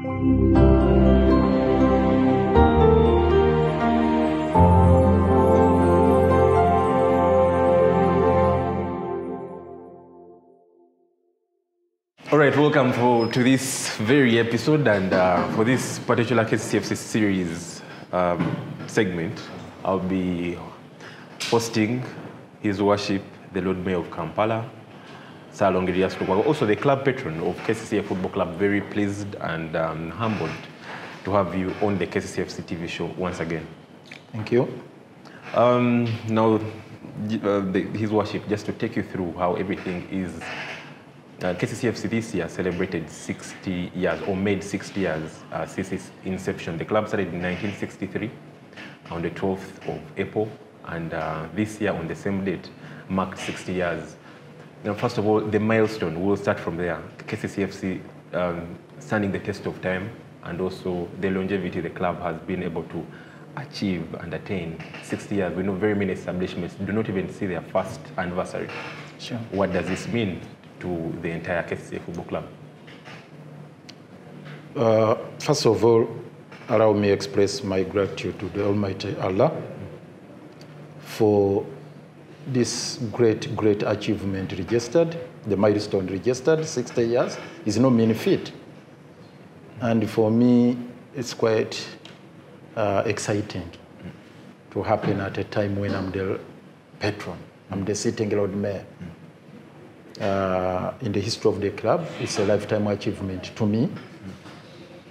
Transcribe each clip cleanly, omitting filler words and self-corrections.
All right, welcome to this very episode, and for this particular KCCA FC series segment, I'll be hosting His Worship, the Lord Mayor of Kampala, Sir Longerius Lukwago, also the club patron of KCCA Football Club. Very pleased and humbled to have you on the KCCA FC TV show once again. Thank you. Now, His Worship, just to take you through how everything is. KCCA FC this year celebrated 60 years, or made 60 years since its inception. The club started in 1963 on the 12th of April, and this year on the same date marked 60 years. Now, first of all, the milestone, we'll start from there. KCCA FC standing the test of time, and also the longevity the club has been able to achieve and attain. 60 years, we know very many establishments do not even see their first anniversary. Sure. What does this mean to the entire KCCA Football Club? First of all, allow me to express my gratitude to the Almighty Allah for this great achievement registered. The milestone registered, 60 years, is no mean feat. And for me, it's quite exciting to happen at a time when I'm the patron, I'm the sitting Lord Mayor. In the history of the club, it's a lifetime achievement to me,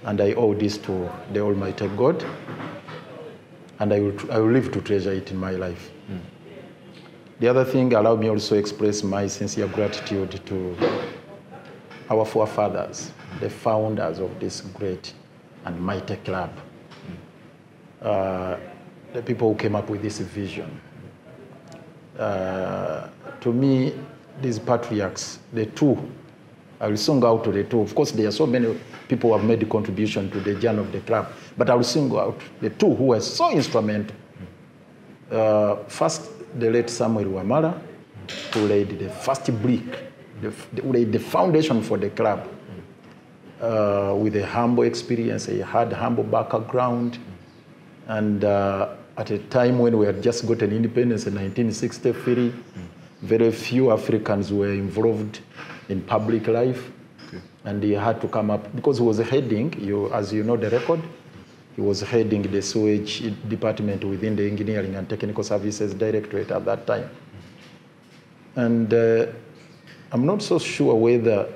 and I owe this to the Almighty God, and I will live to treasure it in my life. The other thing, allow me also express my sincere gratitude to our forefathers, the founders of this great and mighty club, the people who came up with this vision. To me, these patriarchs, the two, I will single out to the two. Of course, there are so many people who have made a contribution to the journey of the club, but I will single out the two who were so instrumental. First, the late Samuel Wamala, who laid the first brick, who laid the foundation for the club with a humble experience. He had humble background, and at a time when we had just gotten independence in 1963, very few Africans were involved in public life, and he had to come up, because he was heading, as you know the record, he was heading the sewage department within the Engineering and Technical Services Directorate at that time. And I'm not so sure whether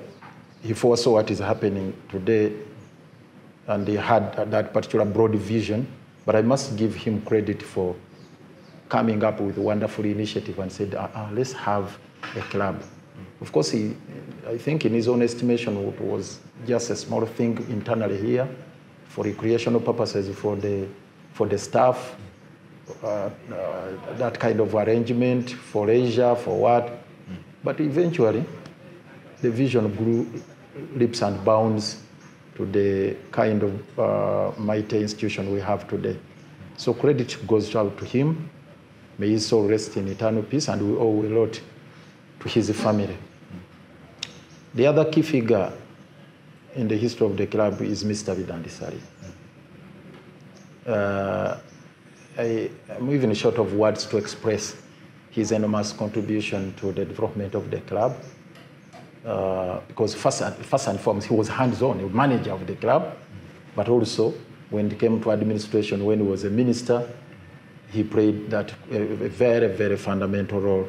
he foresaw what is happening today, and he had that particular broad vision, but I must give him credit for coming up with a wonderful initiative and said, let's have a club. Of course, I think in his own estimation, it was just a small thing internally here for recreational purposes for the staff, that kind of arrangement for leisure, for what. But eventually, the vision grew leaps and bounds to the kind of mighty institution we have today. So credit goes out to him. May his soul rest in eternal peace, and we owe a lot to his family. The other key figure in the history of the club is Mr. Bidandisari. I'm even short of words to express his enormous contribution to the development of the club, because first and foremost, he was hands-on, a manager of the club, but also when it came to administration, when he was a minister, he played that a very, very fundamental role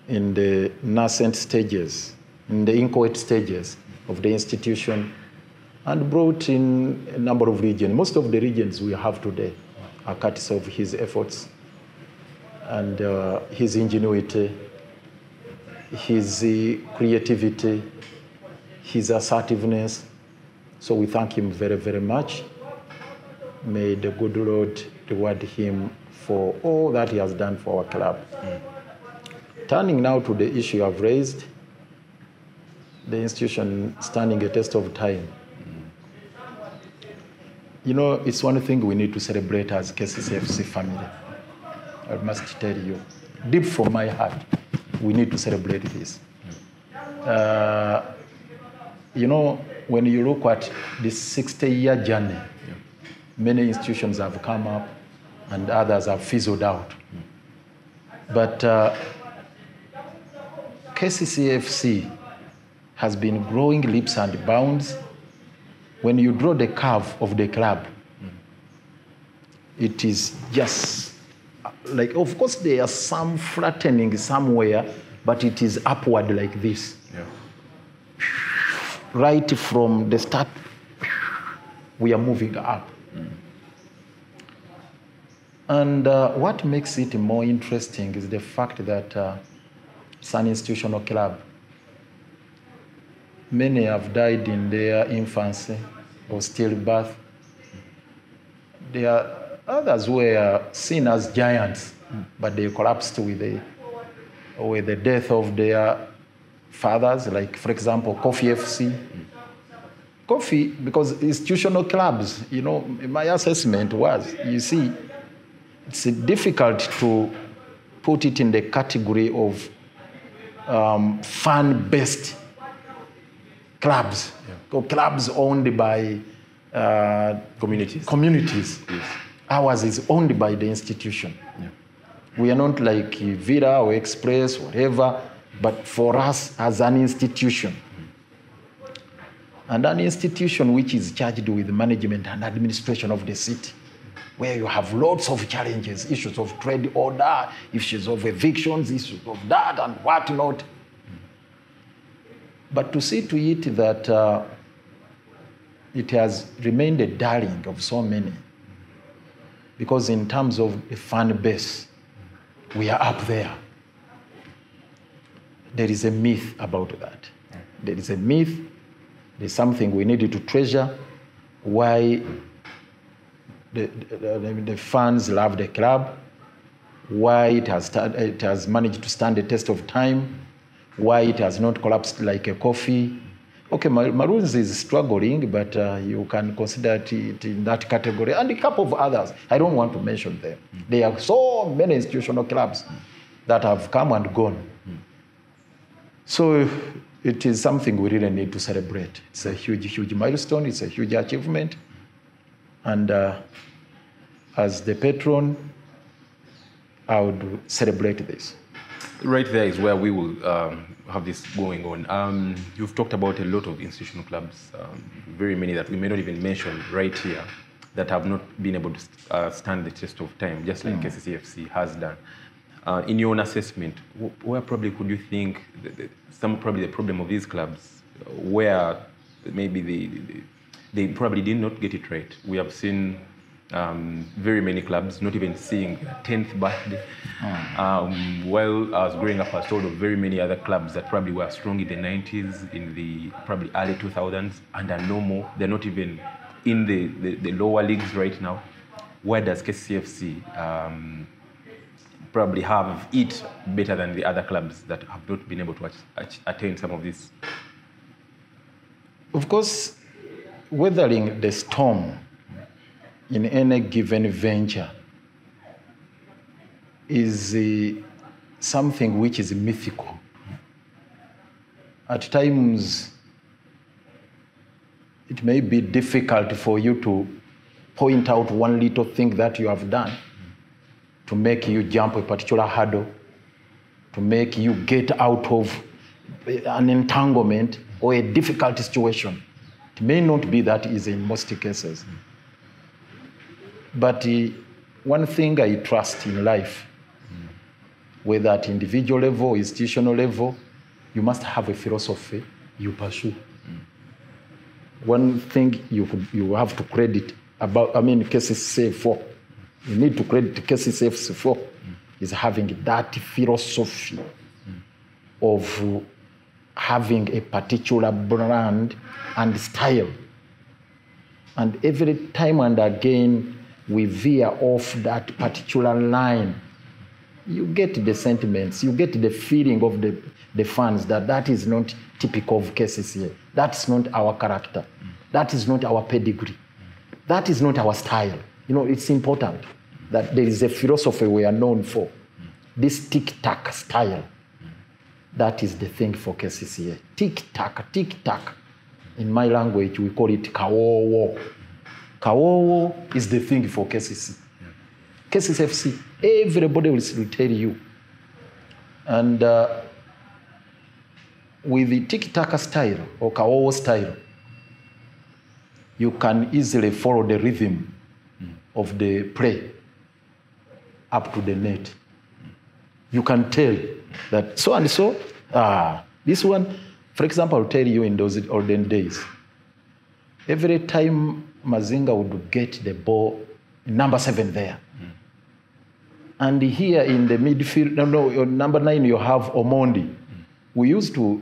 in the nascent stages, in the inchoate stages of the institution, and brought in a number of regions. Most of the regions we have today are courtesy of his efforts and his ingenuity, his creativity, his assertiveness. So we thank him very, very much. May the good Lord reward him for all that he has done for our club. Turning now to the issue I've raised, the institution standing a test of time. You know, it's one thing we need to celebrate as KCCA FC family. I must tell you, deep from my heart, we need to celebrate this. You know, when you look at this 60-year journey, many institutions have come up and others have fizzled out. But KCCA FC has been growing leaps and bounds. When you draw the curve of the club, it is just like, of course, there are some flattening somewhere, but it is upward like this. Yeah. Right from the start, we are moving up. And what makes it more interesting is the fact that it's an institutional club. Many have died in their infancy or stillbirth. There are others who were seen as giants, but they collapsed with the death of their fathers, like, for example, Coffee FC. Coffee, because institutional clubs, you know, my assessment was, you see, it's difficult to put it in the category of fan-based clubs, or clubs owned by communities. Yes. Ours is owned by the institution. Yeah. We are not like Villa or Express, whatever, but for us as an institution. And an institution which is charged with management and administration of the city, where you have lots of challenges, issues of trade order, issues of evictions, issues of that and whatnot. But to see to it that it has remained a darling of so many, because in terms of a fan base, we are up there. There is a myth about that. There is a myth. There's something we needed to treasure. Why the fans love the club, why it has managed to stand the test of time, why it has not collapsed like a coffee. Okay, Maroons is struggling, but you can consider it in that category, and a couple of others. I don't want to mention them. There are so many institutional clubs that have come and gone. So it is something we really need to celebrate. It's a huge, huge milestone. It's a huge achievement. And as the patron, I would celebrate this. Right there is where we will have this going on. You've talked about a lot of institutional clubs, very many that we may not even mention right here, that have not been able to stand the test of time, just like KCCA FC has done. In your own assessment, where probably could you think probably the problem of these clubs, where maybe they probably did not get it right? We have seen very many clubs not even seeing their 10th birthday. While I was growing up, I was told of very many other clubs that probably were strong in the 90s, in the probably early 2000s, and are no more. They're not even in the lower leagues right now. Where does KCCFC probably have it better than the other clubs that have not been able to attain some of this? Of course, weathering the storm in any given venture is something which is mythical. At times, it may be difficult for you to point out one little thing that you have done to make you jump a particular hurdle, to make you get out of an entanglement or a difficult situation. It may not be that easy in most cases. But one thing I trust in life, whether at individual level or institutional level, you must have a philosophy you pursue. One thing you have to credit about, KCCA for, you need to credit KCCA for, is having that philosophy of having a particular brand and style. And every time and again, we veer off that particular line. You get the sentiments, you get the feeling of the fans that is not typical of KCCA. That's not our character. That is not our pedigree. That is not our style. You know, it's important that there is a philosophy we are known for. This tic-tac style. That is the thing for KCCA. Tic-tac, tic-tac. In my language, we call it kawowo. Kawowo is the thing for KCC. KCC FC, everybody will tell you. And with the tiki-taka style or kawowo style, you can easily follow the rhythm of the play up to the net. You can tell that so and so, this one, for example, I'll tell you in those olden days, every time Mazinga would get the ball, number 7 there. And here in the midfield, number 9, you have Omondi. We used to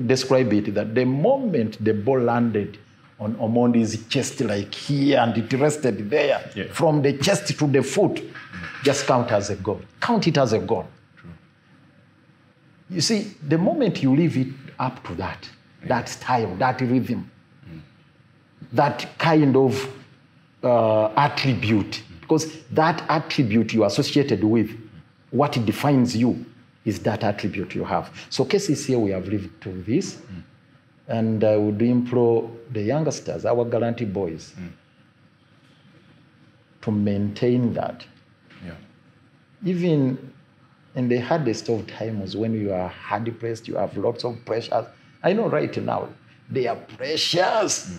describe it that the moment the ball landed on Omondi's chest, like here, and it rested there, from the chest to the foot, just count as a goal. Count it as a goal. True. You see, the moment you leave it up to that, that style, that rhythm, that kind of attribute, because that attribute you associated with, what defines you is that attribute you have. So KCCA, we have lived to this, and I would implore the youngsters, our guarantee boys, to maintain that. Yeah. Even in the hardest of times, when you are hard pressed, you have lots of pressures. I know right now, there are pressures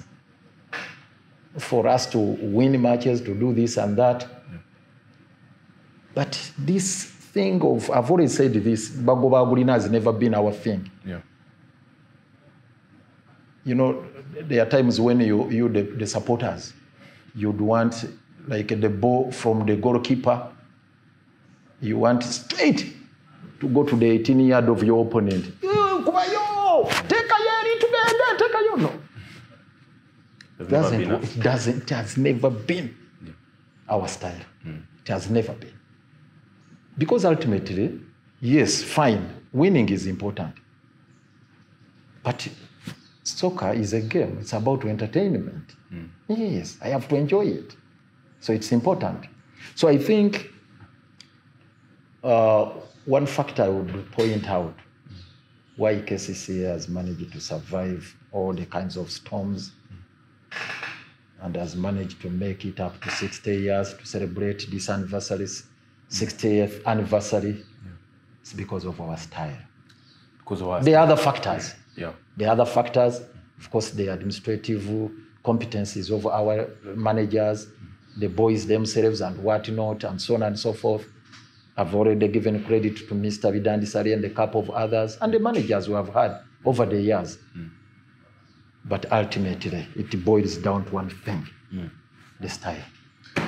for us to win matches, to do this and that. But this thing of, I've already said this, Bagobagulina has never been our thing. Yeah. You know, there are times when you the supporters, you'd want like the ball from the goalkeeper, you want straight to go to the 18-yard of your opponent. Take a year together, take a year. No. It has never been our style. It has never been. Because ultimately, yes, fine, winning is important. But soccer is a game. It's about entertainment. Yes, I have to enjoy it. So it's important. So I think one factor I would point out why KCCA has managed to survive all the kinds of storms and has managed to make it up to 60 years to celebrate this anniversary's 60th anniversary. It's because of our style. Because of our style. There are other factors. The other factors, of course, the administrative competencies of our managers, the boys themselves and whatnot, and so on and so forth. I've already given credit to Mr. Bidandisari and a couple of others, and the managers we have had over the years. But ultimately, it boils down to one thing, the style.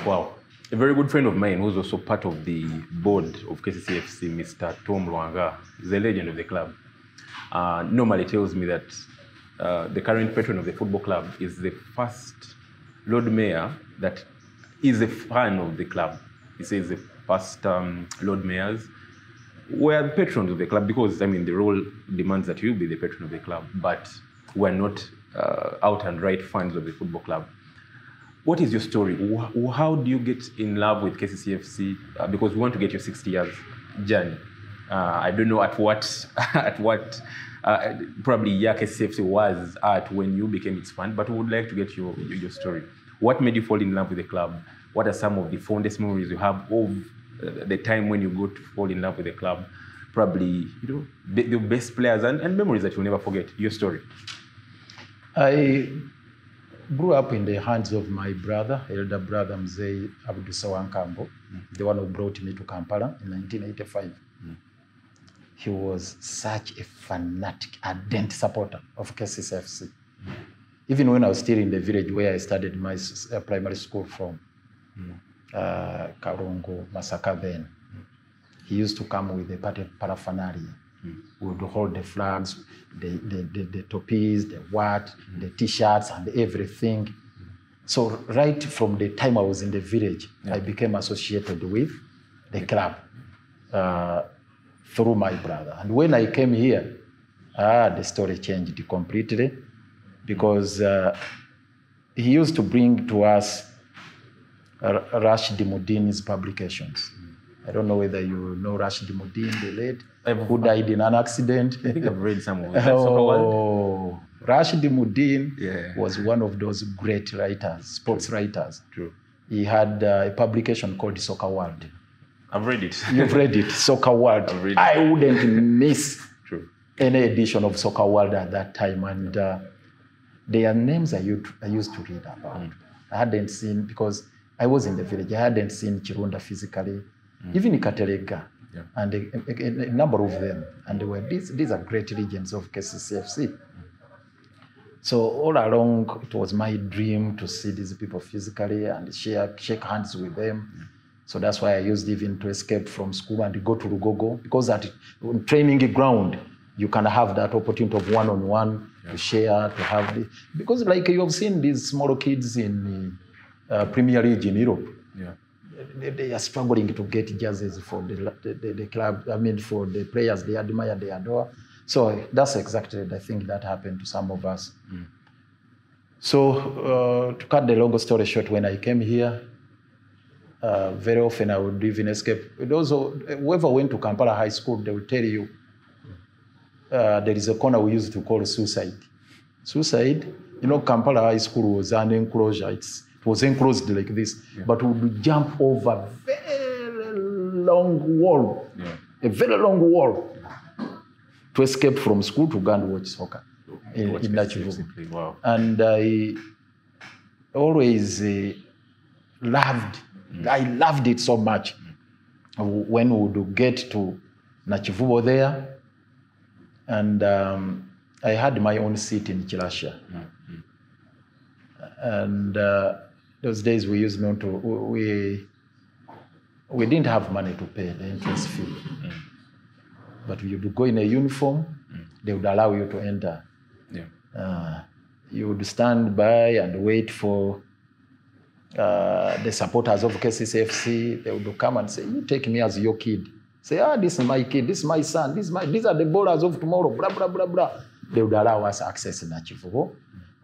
Wow. A very good friend of mine who's also part of the board of KCCA FC, Mr. Tom Lwanga, is a legend of the club. Normally tells me that the current patron of the football club is the first Lord Mayor that is a fan of the club. He says the first Lord Mayors were the patrons of the club because, I mean, the role demands that you be the patron of the club, but we're not out and right fans of the football club. What is your story? How do you get in love with KCCA FC? Because we want to get your 60 years journey. I don't know at what probably KCCA FC was at when you became its fan, but we would like to get your story. What made you fall in love with the club? What are some of the fondest memories you have of the time when you got to fall in love with the club? Probably, you know, the best players and memories that you'll never forget. Your story. I grew up in the hands of my brother, elder brother Mzee Abdul Sawankambo, the one who brought me to Kampala in 1985. He was such a fanatic, ardent supporter of KCCA FC. Even when I was still in the village where I studied my primary school from, Karungu, Masaka then, he used to come with the paraphernalia. We would hold the flags, the topis, the what, the t-shirts and everything. So right from the time I was in the village, I became associated with the club through my brother. And when I came here, the story changed completely because he used to bring to us Rashid Mudin's publications. I don't know whether you know Rashid Mudin, the late, who died in an accident. I think I've read some of them. Rashid Muddin was one of those great writers, sports writers. True. He had a publication called Soccer World. I've read it. You've read it, Soccer World. I've read it. I wouldn't miss True. any edition of Soccer World at that time. And their names I used to read about. I hadn't seen, because I was in the village, I hadn't seen Chirunda physically, even Katerega, and a number of them. And they were, these are great legends of KCCFC. So all along, it was my dream to see these people physically and shake hands with them. So that's why I used even to escape from school and go to Rugogo, because at training ground, you can have that opportunity of one-on-one to share, to have the, because like you have seen these small kids in Premier League in Europe, they are struggling to get jerseys for the club, I mean for the players they admire, they adore. So that's exactly the thing that happened to some of us. So to cut the long story short, when I came here, very often I would even escape. Whoever went to Kampala High School, they will tell you there is a corner we used to call suicide. Suicide, you know, Kampala High School was an enclosure. It was enclosed like this, but we would jump over a very long wall, a very long wall, to escape from school to go and watch soccer in Nachivubu. Wow. And I always I loved it so much. When we would get to Nachivubo there, and I had my own seat in Chirasha. And those days we used not to, we didn't have money to pay the entrance fee. But you would go in a uniform, they would allow you to enter. You would stand by and wait for the supporters of KCCFC. They would come and say, you take me as your kid. Say, this is my kid, this is my son, these are the ballers of tomorrow, blah, blah, blah, blah. They would allow us access in Nachivubo,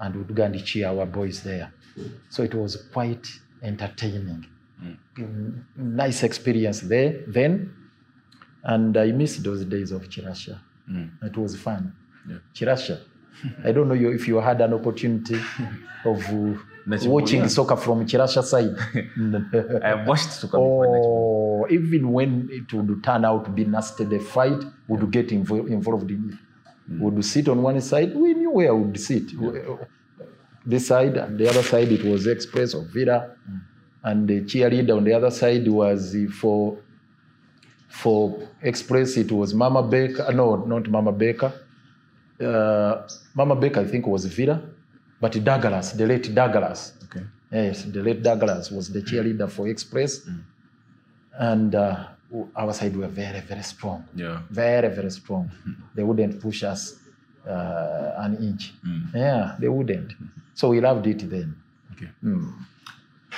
and we would go and cheer our boys there. So it was quite entertaining. Nice experience there then. And I miss those days of Chirasha. It was fun. Chirasha. I don't know if you had an opportunity of watching soccer from Chirasha side. I have watched soccer before. Even when it would turn out to be nasty, the fight would get involved in it. We would sit on one side, we knew where we would sit. This side, and the other side, it was Express or Villa. And the cheerleader on the other side was for Express, it was Mama Baker. No, not Mama Baker. Mama Baker, I think, was Villa. But Douglas, the late Douglas. Okay. Yes, the late Douglas was the cheerleader for Express. And our side were very, very strong. Very, very strong. They wouldn't push us an inch. Yeah, they wouldn't. So we loved it then. Okay.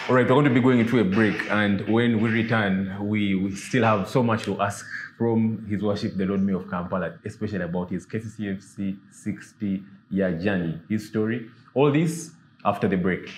All right, we're going to be going into a break, and when we return, we still have so much to ask from His Worship the Lord Mayor of Kampala, especially about his KCCFC 60-year journey, his story. All this after the break.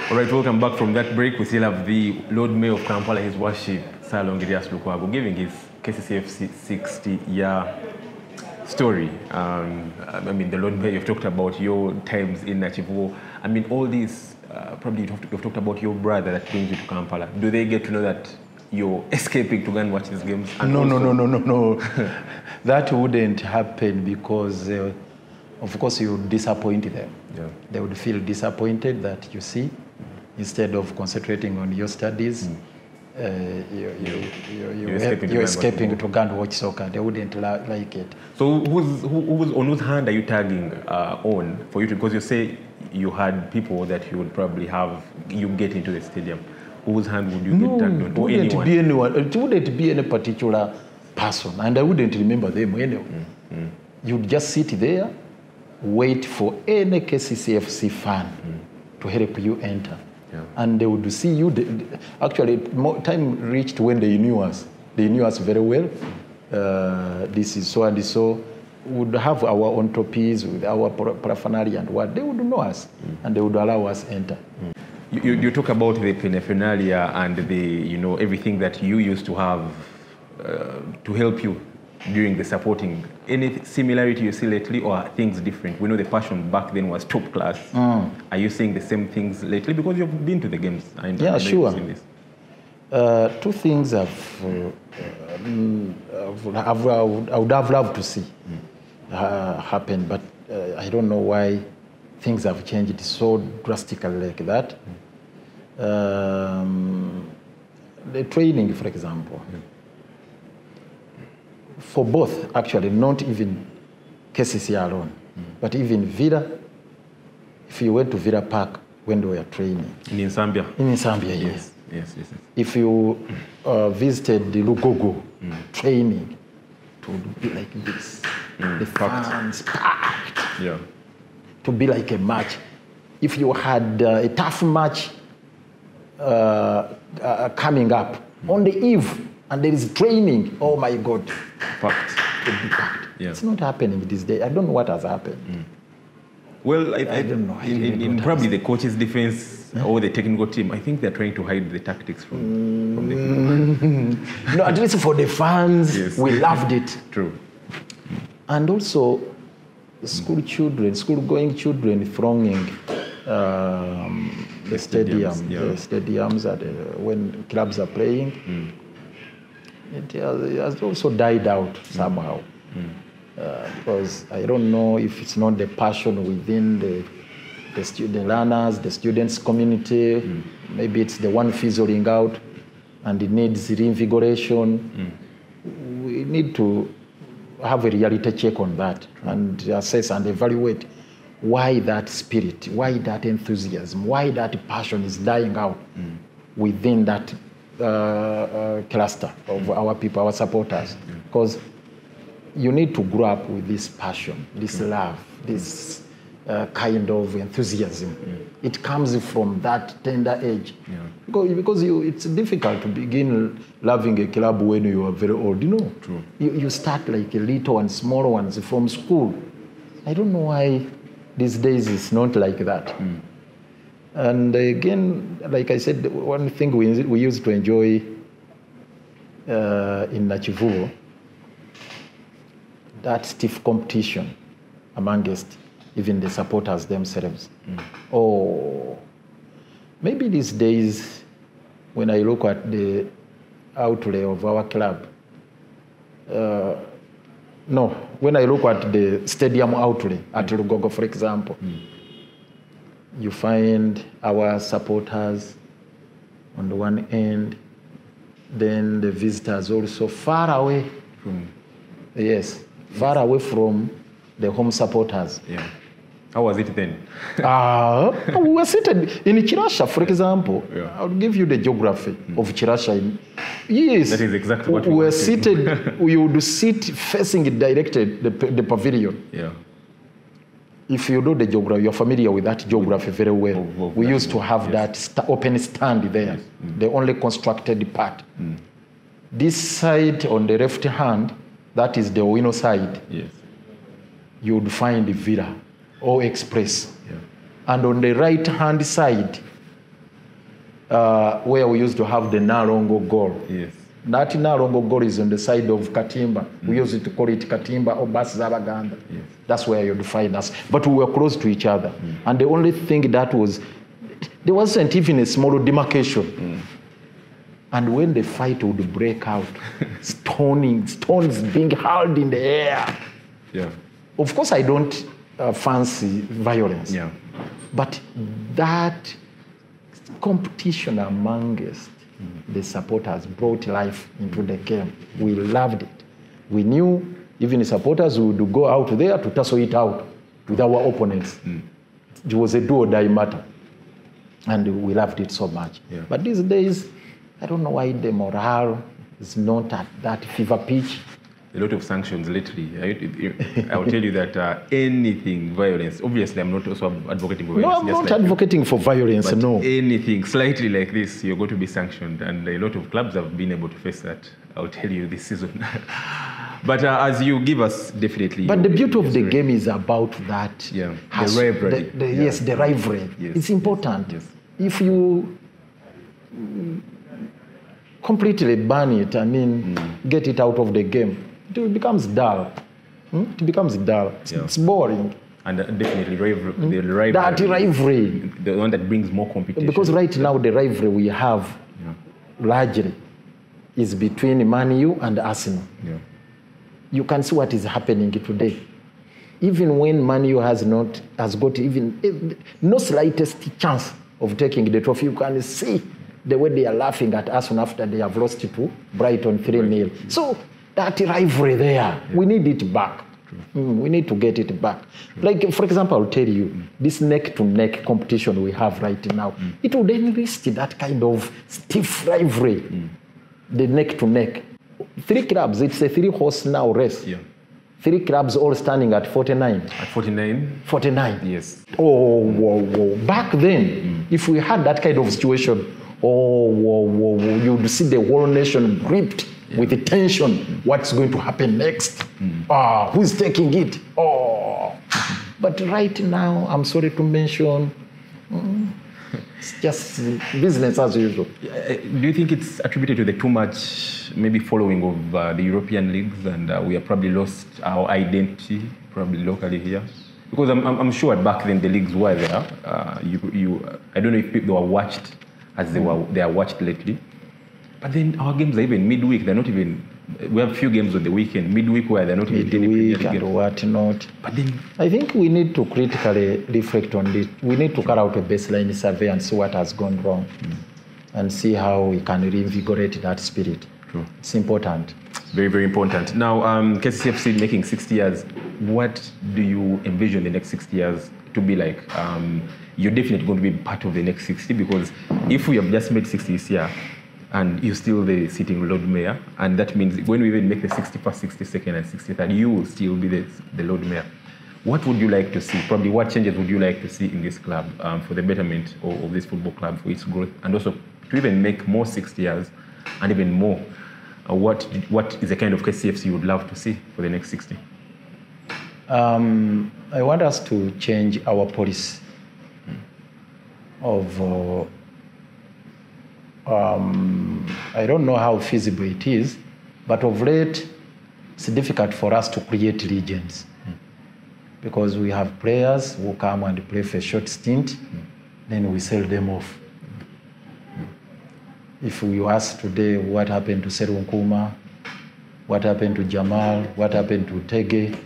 All right, welcome back from that break. We still have the Lord Mayor of Kampala, His Worship, Sir Longirias Lukwago, giving his KCCFC 60-year story. I mean, the Lord Mayor, you've talked about your times in Nachivubo. I mean, all this, probably you've talked about your brother that brings you to Kampala. Do they get to know that you're escaping to go and watch these games? And no. That wouldn't happen because, of course, you would disappoint them. They would feel disappointed that, you see, instead of concentrating on your studies, you're escaping to go and watch soccer. They wouldn't like it. So on whose hand are you tagging on for you to, because you say you had people that you would probably have, you get into the stadium. Whose hand would you get tagged on? Or anyone? It wouldn't be any particular person, and I wouldn't remember them anyway. You'd just sit there, wait for any KCCFC fan to help you enter. And they would see you. Actually, time reached when they knew us. They knew us very well. This is so and so. would have our own trophies with our paraphernalia and what, they would know us and they would allow us enter. You talk about the paraphernalia and the, everything that you used to have to help you during the supporting. Any similarity you see lately or are things different? We know the passion back then was top class. Are you seeing the same things lately? Because you've been to the games. Yeah, sure. Two things I would have loved to see happen, but I don't know why things have changed so drastically like that. The training, for example, for both, actually, not even KCCA alone, but even Villa, if you went to Villa Park when they were training. In Zambia? In Zambia, yes. Yes. If you visited the Lugogo training, it would be like this. The fans packed. Yeah. To be like a match. If you had a tough match coming up on the eve and there is training, oh my God. Packed. Yeah. It's not happening these days. I don't know what has happened. Well, I don't know. In probably the coach's defense or the technical team, I think they're trying to hide the tactics from the people. No, at least for the fans, yes. We loved it. True. And also, school-going children thronging the stadium, yeah. The stadiums when clubs are playing. It has also died out somehow. Because I don't know if it's not the passion within the learners, the students' community. Maybe it's the one fizzling out and it needs reinvigoration. We need to have a reality check on that and assess and evaluate why that spirit, why that enthusiasm, why that passion is dying out within that cluster of our people, our supporters. Because you need to grow up with this passion, this love, this kind of enthusiasm. It comes from that tender age. Because it's difficult to begin loving a club when you are very old, True. You start like a little and small ones from school. I don't know why these days it's not like that. And again, like I said, one thing we used to enjoy in Nachivuo, that stiff competition amongst even the supporters themselves. Oh, maybe these days, when I look at the outlay of our club, when I look at the stadium outlay at Lugogo, for example, you find our supporters on the one end, then the visitors also far away. Yes, far away from the home supporters. Yeah. How was it then? We were seated in Chirasha, for example. Yeah. I'll give you the geography of Chirasha. Yes. That is exactly what we were seated. We would sit facing it directed, the pavilion. Yeah. If you know the geography, you're familiar with that geography very well. We used to have that open stand there, the only constructed part. This side on the left hand, that is the Owino side. Yes. You would find the Villa or Express. Yeah. And on the right hand side, where we used to have the Narongo goal. Yes. That Narongo goal is on the side of Katimba. We used to call it Katimba or Bas Zabaganda. Yes. That's where you'd find us. But we were close to each other. And the only thing that was, there wasn't even a small demarcation. And when the fight would break out, stones being hurled in the air. Yeah. Of course, I don't fancy violence. Yeah. But that competition amongst the supporters brought life into the game. We loved it. We knew even the supporters would go out there to tussle it out with our opponents. It was a do or die matter. And we loved it so much. Yeah. But these days, I don't know why the morale is not at that fever pitch. A lot of sanctions lately. I'll tell you that anything violence, obviously I'm not also advocating for violence. No, I'm not advocating for violence, but no. Anything slightly like this, you're going to be sanctioned. And a lot of clubs have been able to face that, I'll tell you, this season. But as you give us definitely... But the beauty of the game is about that. Yeah, the rivalry. Yes, the rivalry. Yes. It's important. Yes. If you completely ban it, get it out of the game, it becomes dull. It becomes dull. It's boring. And definitely the rivalry. That rivalry. The one that brings more competition. Because right now the rivalry we have largely is between Man U and Arsenal. Yeah. You can see what is happening today. Even when Man U has got even no slightest chance of taking the trophy, you can see the way they are laughing at Arsenal after they have lost to Brighton 3-0. Right. So that rivalry there, we need it back. We need to get it back. Like, for example, I'll tell you, this neck-to-neck competition we have right now, it would enlist that kind of stiff rivalry, the neck-to-neck. 3 clubs, it's a 3-horse now race. Yeah. 3 clubs all standing at 49. At 49? 49. Yes. Oh. Back then, if we had that kind of situation, you'd see the whole nation gripped with the tension. What's going to happen next? Who's taking it? But right now, I'm sorry to mention, it's just business as usual. Do you think it's attributed to the too much maybe following of the European leagues, and we have probably lost our identity, probably locally here? Because I'm sure back then the leagues were there. I don't know if they were watched as they are watched lately. But then our games are even midweek. They're not even. We have a few games on the weekend, midweek, where they're not even midweek and whatnot. But then I think we need to critically reflect on this. We need to carry out a baseline survey and see what has gone wrong, and see how we can reinvigorate that spirit. True. It's important. Very, very important. Now, KCCA FC making 60 years. What do you envision the next 60 years to be like? You're definitely going to be part of the next 60, because if we have just made 60 this year, and you're still the sitting Lord Mayor, and that means when we even make the 61st, 62nd, and 63rd, you will still be the Lord Mayor. What would you like to see? Probably what changes would you like to see in this club for the betterment of this football club, for its growth, and also to even make more 60 years and even more? What is the kind of KCFC you would love to see for the next 60? I want us to change our policy of I don't know how feasible it is, but of late, it's difficult for us to create legends, because we have players who come and play for a short stint, then we sell them off. If we ask today what happened to Seru Nkuma, what happened to Jamal, what happened to Tege,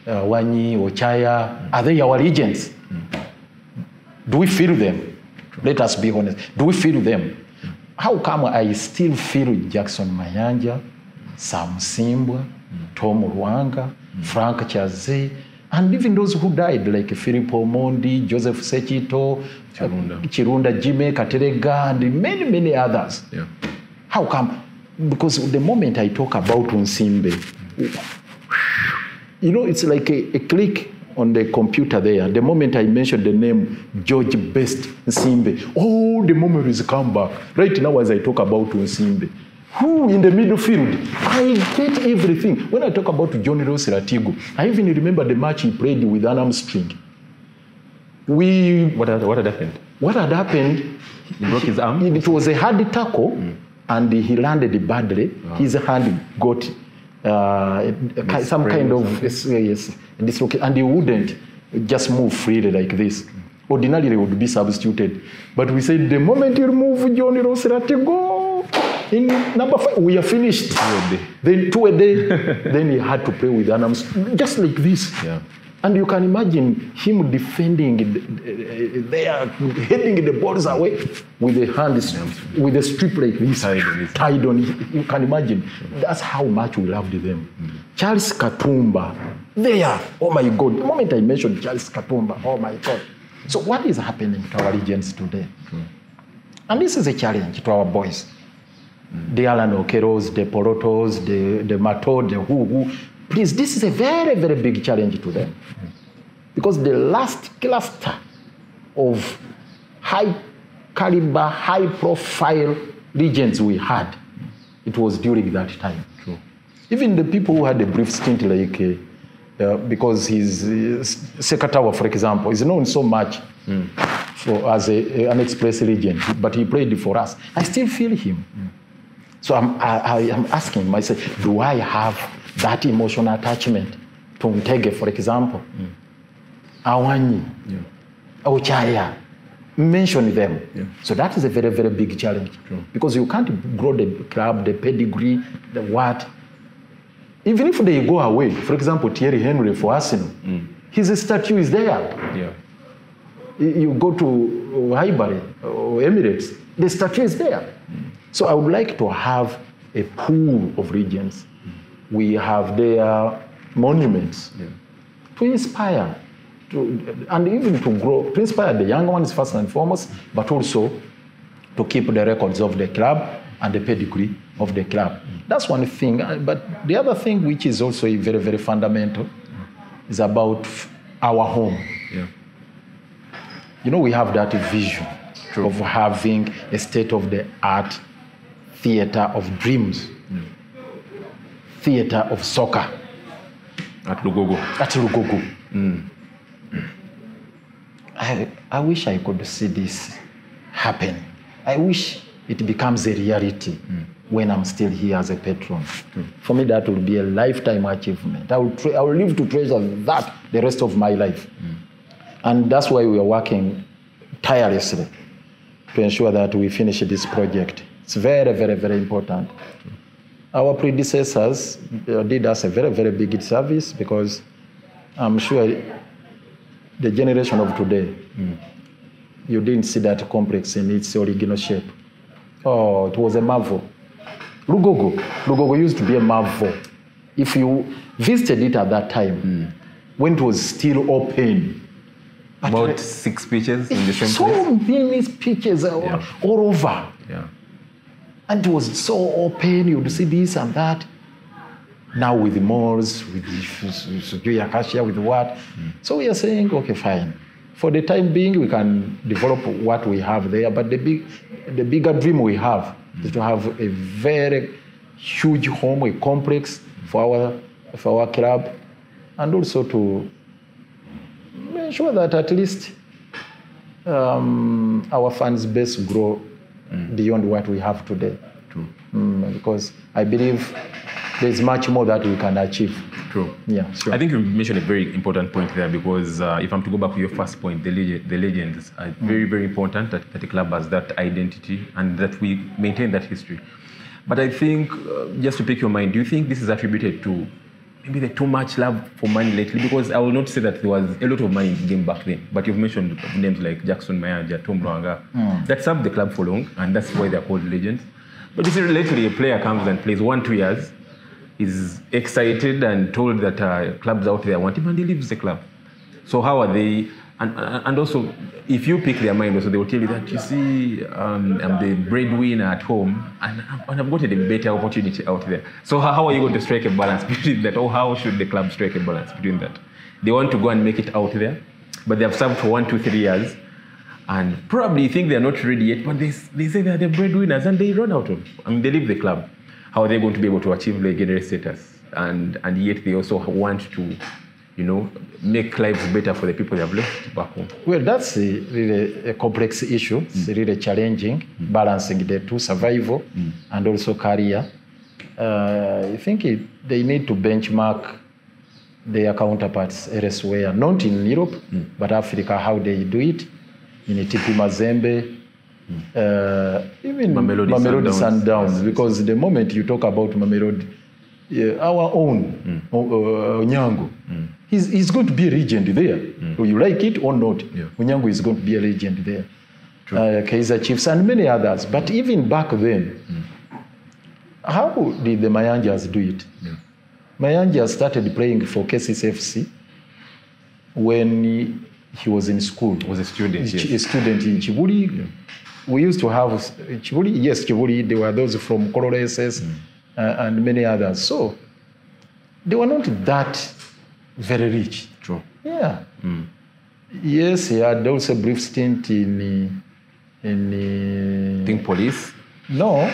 Wanyi, Ochaya, are they our legends? Do we feel them? Let us be honest. Do we feel them? How come I still feel Jackson Mayanja, Sam Simbwa, Tom Rwanga, Frank Chaze, and even those who died like Philip Omondi, Joseph Sechito, Chirunda Jime, Katerega, and many, many others. Yeah. How come? Because the moment I talk about Nsimbe, it's like a click on the computer there. The moment I mentioned the name George Best Nsimbe, all the memories come back. Right now as I talk about Nsimbe, who in the midfield, I get everything. When I talk about Johnny Ross Latigo, I even remember the match he played with an hamstring. What had happened? What had happened? He broke his arm? It was a hard tackle, and he landed badly. His hand got some kind of dislocate, and he wouldn't just move freely like this. Ordinarily, he would be substituted. But we said the moment you remove Johnny Ross Latigo, in number 5, we are finished. Then 2 a day, then he had to play with an arm, just like this. Yeah. And you can imagine him defending there, heading the balls away with the hands, with a strip like this, tied on. You can imagine. That's how much we loved them. Charles Katumba, there. Oh my God. The moment I mentioned Charles Katumba, oh my God. So what is happening to our legends today? And this is a challenge to our boys. The Alan Okeros, the Porotos, the Mato, the who. Please, this is a very, very big challenge to them. Because the last cluster of high caliber, high profile legends we had, it was during that time. True. Even the people who had a brief stint, like because his Sekatawa, for example, is known so much as an express legend, but he played for us. I still feel him. So I'm asking myself, do I have that emotional attachment to Ntege, for example? Awanyi, Ochaya, mention them. So that is a very, very big challenge. Because you can't grow the club, the pedigree, the what. Even if they go away, for example, Thierry Henry for Arsenal, his statue is there. You go to Highbury or Emirates, the statue is there. So I would like to have a pool of regions. We have their monuments to inspire, and even to grow, to inspire the young ones first and foremost, but also to keep the records of the club and the pedigree of the club. That's one thing. But the other thing, which is also very, very fundamental, is about our home. You know, we have that vision of having a state-of-the-art theater of dreams, theater of soccer. At Lugogo. At Lugogo. I wish I could see this happen. I wish it becomes a reality when I'm still here as a patron. For me, that will be a lifetime achievement. I will live to treasure that the rest of my life. And that's why we are working tirelessly to ensure that we finish this project. It's very, very, very important. Our predecessors did us a very, very big service, because I'm sure the generation of today, you didn't see that complex in its original shape. Oh, it was a marvel. Lugogo used to be a marvel. If you visited it at that time, when it was still open. About 6 pitches in the same place? So many pitches all over. And it was so open, you'd see this and that. Now with malls, with Acacia, with what? So we are saying, okay, fine. For the time being, we can develop what we have there, but the bigger dream we have is to have a very huge home, a complex for our club, and also to ensure that at least our fans base grow beyond what we have today. Because I believe there's much more that we can achieve. Yeah, sure. I think you mentioned a very important point there, because if I'm to go back to your first point, the legends are very, very important, that the club has that identity and that we maintain that history. But I think, just to pick your mind, do you think this is attributed to maybe the too much love for money lately? Because I will not say that there was a lot of money in the game back then, but you've mentioned names like Jackson Mayanja, Tom Lwanga, that served the club for long, and that's why they're called legends. But you see, lately a player comes and plays 1-2 years, is excited and told that clubs out there want him, and he leaves the club. So how are they? And also, if you pick their mind, also they will tell you that, you see, I'm the breadwinner at home, and I've got a better opportunity out there. So how are you going to strike a balance between that? Or how should the club strike a balance between that? They want to go and make it out there, but they have served for 1, 2, 3 years, and probably think they're not ready yet, but they say they're the breadwinners, and they run out of, they leave the club. How are they going to be able to achieve legendary status? And yet they also want to, make lives better for the people they have left back home. Well, that's really a complex issue. It's really challenging, balancing the two, survival and also career. I think they need to benchmark their counterparts elsewhere, not in Europe, but Africa, how they do it. In TP Mazembe, even Mamelodi Sundowns, because the moment you talk about Mamelodi, our own Onyango, he's going to be a legend there. You like it or not, Onyango is going to be a legend there. Kaizer Chiefs and many others. But even back then, how did the Mayanjas do it? Mayanja started playing for KCCA FC when he was in school. Was a student, yes. A student in Chibuli. We used to have Chibuli. Yes, Chibuli. There were those from Coloreses and many others. So they were not that very rich. True. Yeah. Yes, he had also a brief stint in Think Police? No.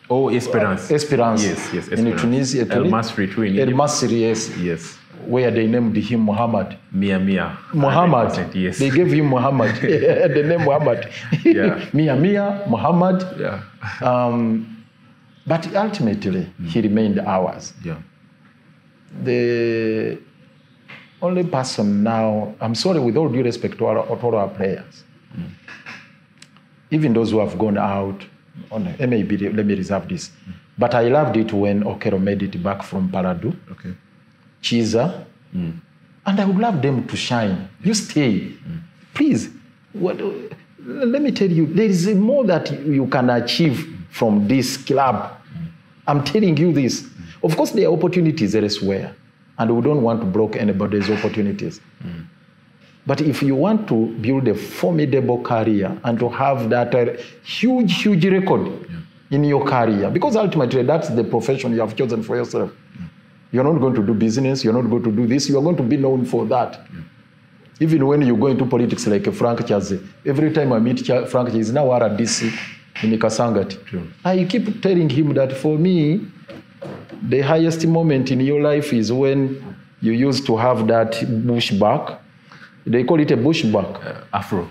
Oh, Esperance. Esperance. Yes, yes. In Tunisia. El Masri too in El Egypt. Masri, yes. Yes. Where they named him Muhammad. Mia. Muhammad. Yes. They gave him Muhammad. The name Muhammad. Yeah. Mia, Muhammad. Yeah. But ultimately, he remained ours. Yeah. The only person now, I'm sorry, with all due respect to all our players, even those who have gone out, maybe let me reserve this. But I loved it when Okero made it back from Paradu. Okay. Chiza. And I would love them to shine. You stay. Please. Let me tell you, there is more that you can achieve from this club. I'm telling you this. Of course, there are opportunities elsewhere. And we don't want to block anybody's opportunities. But if you want to build a formidable career and to have that huge record in your career, because ultimately that's the profession you have chosen for yourself. You're not going to do business, you're not going to do this, you are going to be known for that. Even when you go into politics like Frank Chaze, every time I meet Frank Chaze, he's now RDC in Kasangati. I keep telling him that for me, the highest moment in your life is when you used to have that bushback. They call it a bushback. Afro.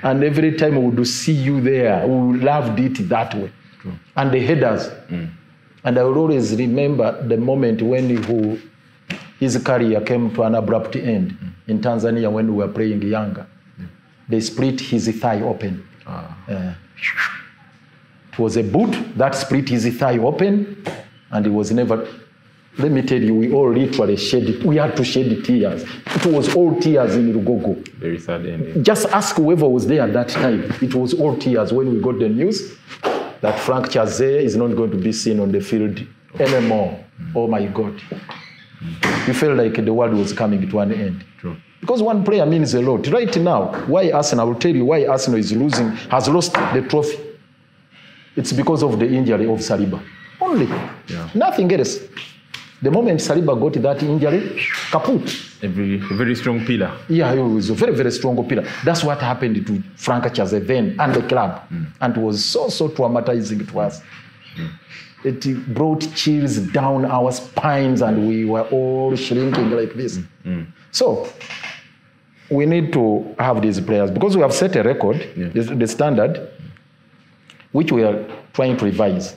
And every time we would see you there, we loved it that way. True. And the headers. And I will always remember the moment when his career came to an abrupt end in Tanzania when we were playing Yanga. They split his thigh open. It was a boot that split his thigh open, and it was never. Let me tell you, we all literally shed it. We had to shed tears. It was all tears in Rugogo. Very sad ending. Just ask whoever was there at that time. It was all tears when we got the news that Frank Chaze is not going to be seen on the field anymore. Oh my God. We felt like the world was coming to an end. True. Because one player means a lot. Right now, why Arsenal, I will tell you why Arsenal has lost the trophy. It's because of the injury of Saliba. Only. Yeah. Nothing else. The moment Saliba got that injury, kaput. A very strong pillar. Yeah, he was a very strong pillar. That's what happened to Frank Chaze then and the club. And it was so traumatizing to us. It brought chills down our spines and we were all shrinking like this. So, we need to have these players because we have set a record, the standard, which we are trying to revise.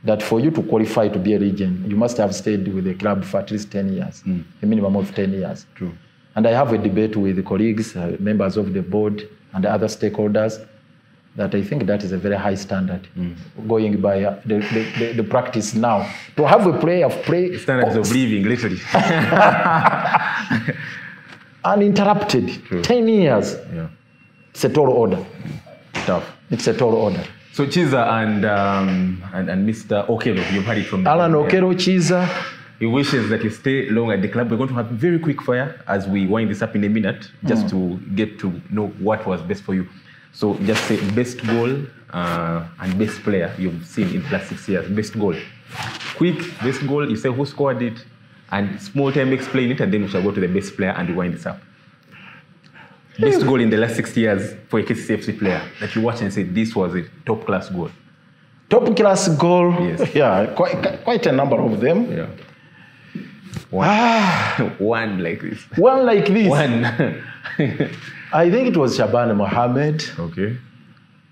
That for you to qualify to be a legend, you must have stayed with the club for at least 10 years, a minimum of 10 years. True. And I have a debate with the colleagues, members of the board, and other stakeholders, that I think that is a very high standard, going by the practice now. To have a player play... Standards of living, literally. Uninterrupted, True. 10 years. Yeah. It's a tall order. Tough. It's a tall order. So Chiza and Mr. Okelo, you've heard it from Alan Okelo, Chiza. He wishes that you stay long at the club. We're going to have very quick fire as we wind this up in a minute, just to get to know what was best for you. So just say best goal and best player you've seen in the last 6 years. Best goal. Quick, best goal, you say who scored it, and small time explain it, and then we shall go to the best player and wind this up. Best goal in the last 6 years for a KCCA FC player that you watch and say this was a top class goal. Top class goal? Yes. Yeah, quite a number of them. Yeah. One like this. One like this? One. I think it was Shaban Mohammed. Okay.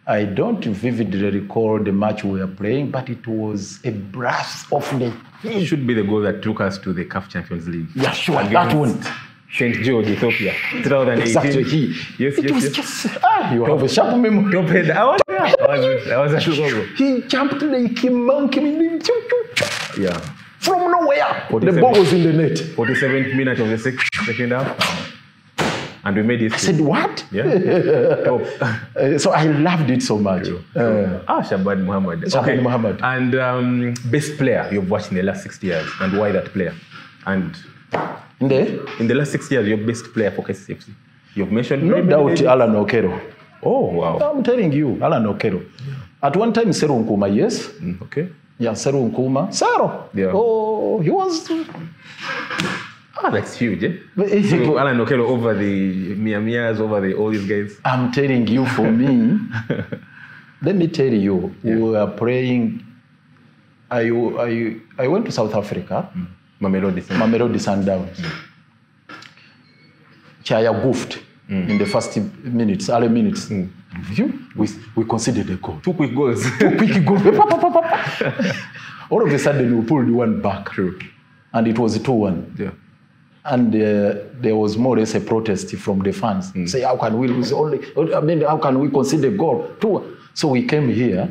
I don't vividly recall the match we were playing, but it was a blast of the... It should be the goal that took us to the CAF Champions League. Yeah, sure, that one. St. George, Ethiopia, 2018. Exactly. Yes. Just, you have a sharp memory. Top head. I was at Lugogo. He jumped like a monkey. Yeah. From nowhere. The ball was in the net. 47th minute of the second half. And we made it. I said, what? Yeah. Top. So I loved it so much. Shabad Muhammad. Shabad Muhammad. And best player you've watched in the last 60 years, and why that player? And in the last 6 years, your best player for KCCA. You've mentioned... No doubt Alan Okero. Oh, wow. I'm telling you, Alan Okero. Yeah. At one time, Seru Nkuma, yes. Okay. Yeah, Seru Nkuma. Seru. Yeah. Oh, he was... that's huge, eh? So Alan Okero over the Miamias, over all these guys. I'm telling you, for me, Let me tell you, we were praying. I went to South Africa. Mamelodi Sundowns. Chaya goofed in the first minutes, early minutes. We conceded a goal. 2 quick goals. 2 quick goals. All of a sudden, we pulled one back. True. And it was 2-1. Yeah. And there was more or less a protest from the fans. Say, how can we lose how can we concede a goal? 2-1. So we came here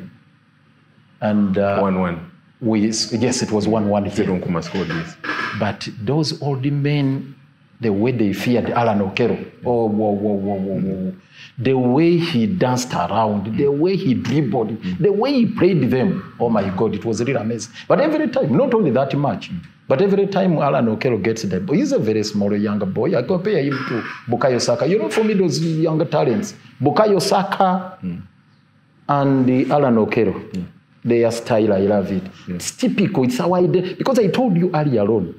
and 1-1. Yes, it was 1-1 here. Nkrumah scored this. But those old men, the way they feared Alan Okello, whoa. The way he danced around, the way he dribbled, the way he played them, oh my God, it was really amazing. But every time, not only that much, but every time Alan Okello gets the ball, he's a very small younger boy. I compare him to Bukayo Saka. You know, for me, those younger talents, Bukayo Saka and Alan Okello, their style, I love it. It's typical, it's our idea. Because I told you earlier on,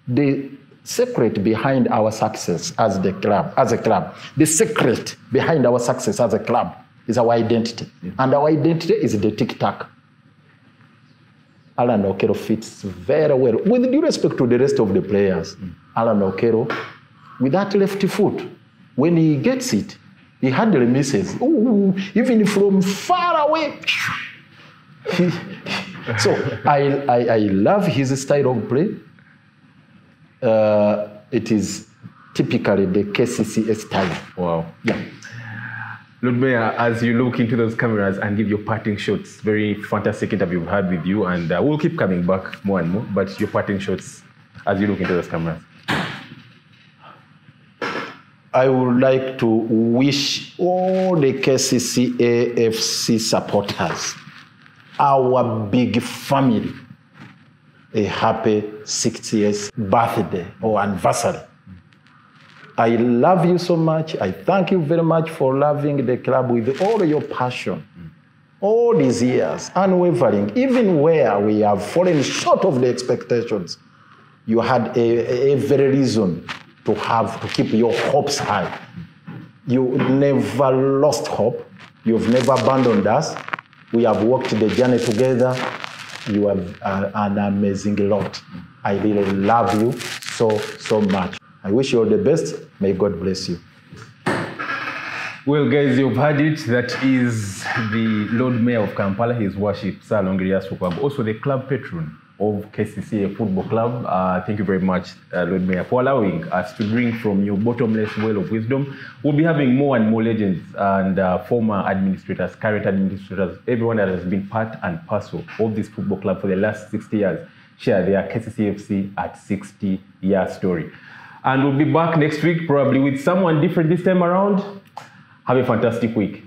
the secret behind our success as a club, the secret behind our success as a club is our identity. And our identity is the tic-tac. Alan Okello fits very well. With due respect to the rest of the players, Alan Okello, with that left foot, when he gets it, he handles misses. Ooh, even from far away. So I love his style of play. It is typically the KCCA style. Wow. Yeah. Lord Mayor, as you look into those cameras and give your parting shots, very fantastic interview we've had with you, and we'll keep coming back more and more, but your parting shots as you look into those cameras. I would like to wish all the KCCA FC supporters, our big family, a happy 60th birthday or anniversary. I love you so much. I thank you very much for loving the club with all your passion. All these years, unwavering, even where we have fallen short of the expectations, you had a very reason to keep your hopes high. You never lost hope. You've never abandoned us. We have walked the journey together. You are an amazing lot. I really love you so much. I wish you all the best. May God bless you. Well, guys, you've heard it. That is the Lord Mayor of Kampala, His Worship Sir Longerius Fukwabu, also the club patron of KCCA Football Club. Thank you very much, Lord Mayor, for allowing us to drink from your bottomless well of wisdom. We'll be having more and more legends and former administrators, current administrators, everyone that has been part and parcel of this football club for the last 60 years, share their KCCA FC at 60-year story. And we'll be back next week, probably with someone different this time around. Have a fantastic week.